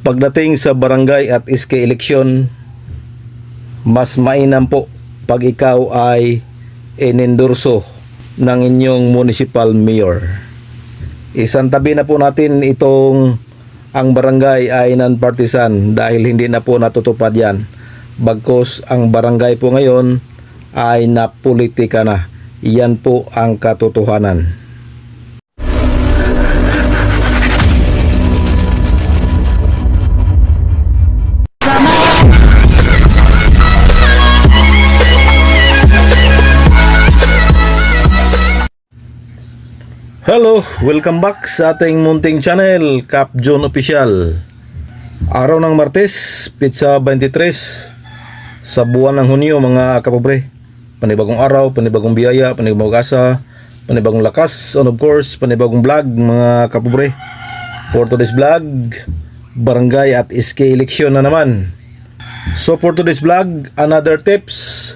Pagdating sa barangay at SK eleksyon, mas mainam po pag ikaw ay inendorso ng inyong municipal mayor. Isang tabi na po natin itong ang barangay ay non-partisan dahil hindi na po natutupad yan. Bagkus ang barangay po ngayon ay napolitika na. Yan po ang katotohanan. Hello, welcome back sa ating munting channel, Cap John Official. Araw ng Martes, Pizza 23 sa buwan ng Hunyo mga kapobre. Panibagong araw, panibagong biyaya, panibagong asa, panibagong lakas, and of course, panibagong vlog mga kapobre. For today's vlog, barangay at SK election na naman. So for today's vlog, another tips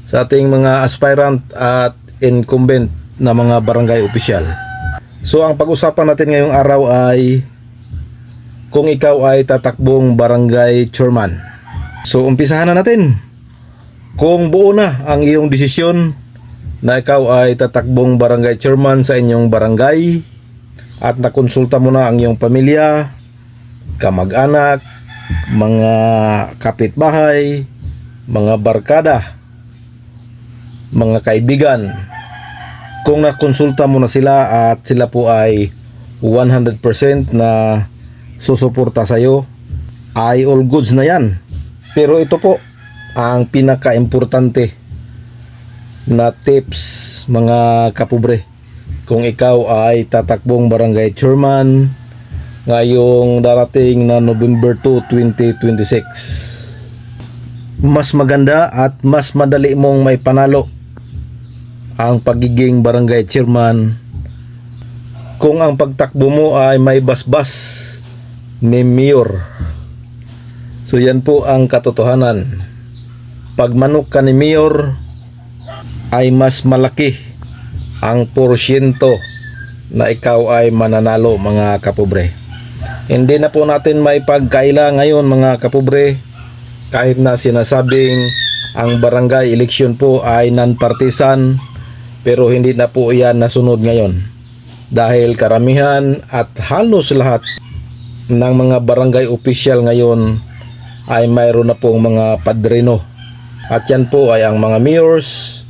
sa ating mga aspirant at incumbent na mga barangay official. So ang pag-usapan natin ngayong araw ay kung ikaw ay tatakbong barangay chairman. So umpisahan na natin. Kung buo na ang iyong desisyon na ikaw ay tatakbong barangay chairman sa inyong barangay at nakonsulta mo na ang iyong pamilya, kamag-anak, mga kapitbahay, mga barkada, mga kaibigan, kung nakonsulta mo na sila at sila po ay 100% na susuporta sa iyo, ay all goods na yan. Pero ito po ang pinaka-importante na tips mga kapobre. Kung ikaw ay tatakbong barangay chairman ngayong darating na November 2, 2026, mas maganda at mas madali mong may panalo ang pagiging barangay chairman kung ang pagtakbo mo ay may basbas ni mayor. So yan po ang katotohanan. Pag manok ka ni mayor ay mas malaki ang porsyento na ikaw ay mananalo mga kapobre. Hindi na po natin maipagkaila ngayon mga kapobre, kahit na sinasabing ang barangay election po ay non-partisan, pero hindi na po yan nasunod ngayon dahil karamihan at halos lahat ng mga barangay official ngayon ay mayroon na pong mga padrino, at yan po ay ang mga mayors,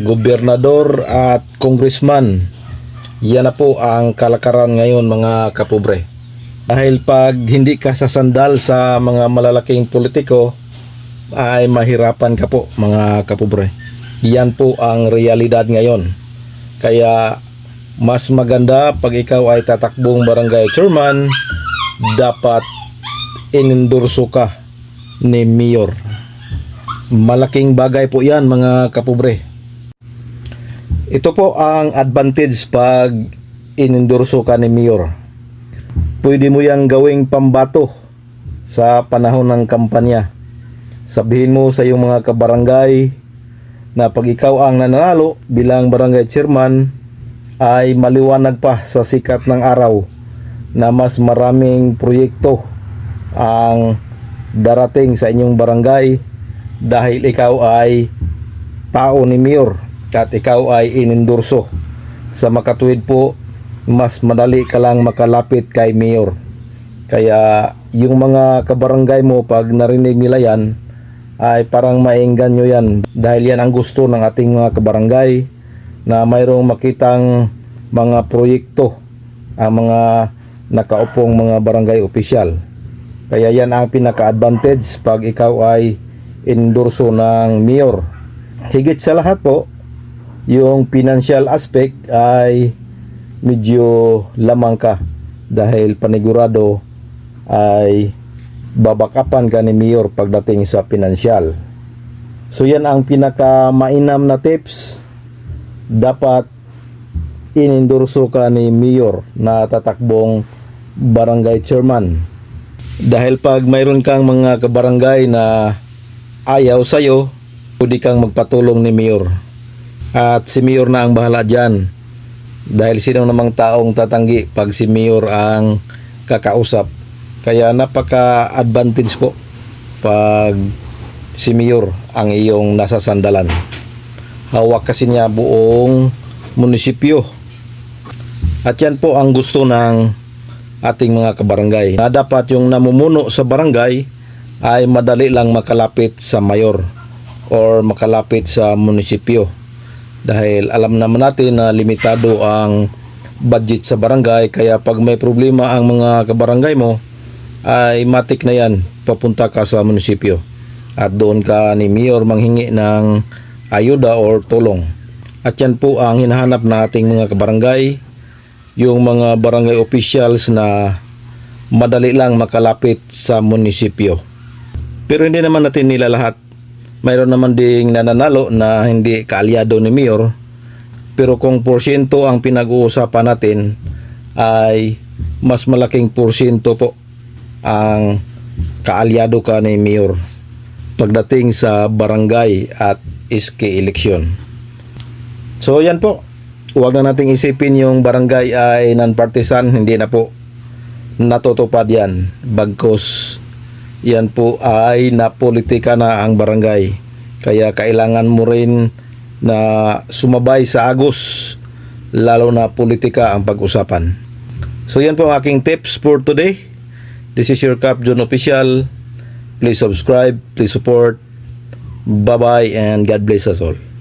gobernador at congressman. Yan na po ang kalakaran ngayon mga kapobre. Dahil pag hindi ka sasandal sa mga malalaking politiko ay mahirapan ka po mga kapobre. Yan po ang realidad ngayon. Kaya mas maganda pag ikaw ay tatakbong barangay chairman, dapat inendorso ka ni mayor. Malaking bagay po yan mga kapobre. Ito po ang advantage pag inendorso ka ni mayor. Pwede mo yang gawing pambato sa panahon ng kampanya. Sabihin mo sa iyong mga kabarangay na pag ikaw ang nanalo bilang barangay chairman ay maliwanag pa sa sikat ng araw na mas maraming proyekto ang darating sa inyong barangay dahil ikaw ay tao ni mayor at ikaw ay inendorso. Sa makatuwid po, mas madali ka lang makalapit kay mayor. Kaya yung mga kabarangay mo pag narinig nila yan ay parang maengganyo yan dahil yan ang gusto ng ating mga kabarangay, na mayroong makitang mga proyekto ang mga nakaupong mga barangay official. Kaya yan ang pinaka-advantage pag ikaw ay endorso ng mayor. Higit sa lahat po, yung financial aspect ay medyo lamang ka dahil panigurado ay babakapan ka ni mayor pagdating sa pinansyal. So yan ang pinaka mainam na tips. Dapat inendorso ka ni mayor na tatakbong barangay chairman, dahil pag mayroon kang mga kabarangay na ayaw sa'yo, pwede kang magpatulong ni mayor at si mayor na ang bahala dyan, dahil sino namang taong tatanggi pag si mayor ang kakausap Kaya napaka-advantage po pag si Mayor ang iyong nasa sandalan. Hawak kasi niya buong munisipyo. At yan po ang gusto ng ating mga kabarangay, na dapat yung namumuno sa barangay ay madali lang makalapit sa mayor or makalapit sa munisipyo. Dahil alam naman natin na limitado ang budget sa barangay, kaya pag may problema ang mga kabarangay mo, ay matik na yan, papunta ka sa munisipyo at doon ka ni Mayor manghingi ng ayuda or tulong. At yan po ang hinahanap na ating mga kabarangay, yung mga barangay officials na madali lang makalapit sa munisipyo. Pero hindi naman natin nila lahat. Mayroon naman ding nananalo na hindi kaalyado ni Mayor. Pero kung porsyento ang pinag-uusapan natin, ay mas malaking porsyento po ang kaalyado ka ni Mayor pagdating sa barangay at SK election. So yan po, huwag na nating isipin yung barangay ay non-partisan, hindi na po natutupad yan, bagkus yan po ay napolitika na ang barangay. Kaya kailangan mo rin na sumabay sa agos, lalo na politika ang pag-usapan. So yan po ang aking tips for today. This is your Cap John Official. Please subscribe, please support. Bye-bye and God bless us all.